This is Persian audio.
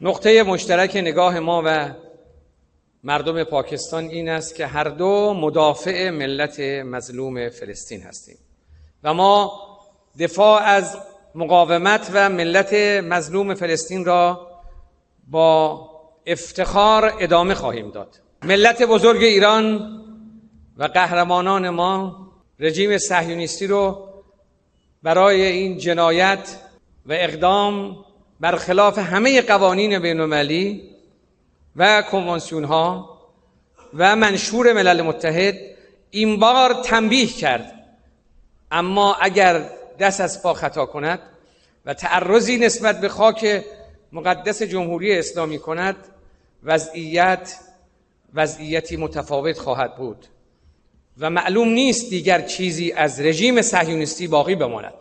نقطه مشترک نگاه ما و مردم پاکستان این است که هر دو مدافع ملت مظلوم فلسطین هستیم و ما دفاع از مقاومت و ملت مظلوم فلسطین را با افتخار ادامه خواهیم داد. ملت بزرگ ایران و قهرمانان ما رژیم صهیونیستی رو برای این جنایت و اقدام برخلاف همه قوانین بین‌المللی و کنوانسیون ها و منشور ملل متحد این بار تنبیه کرد، اما اگر دست از پا خطا کند و تعرضی نسبت به خاک مقدس جمهوری اسلامی کند وضعیتی متفاوت خواهد بود و معلوم نیست دیگر چیزی از رژیم صهیونیستی باقی بماند.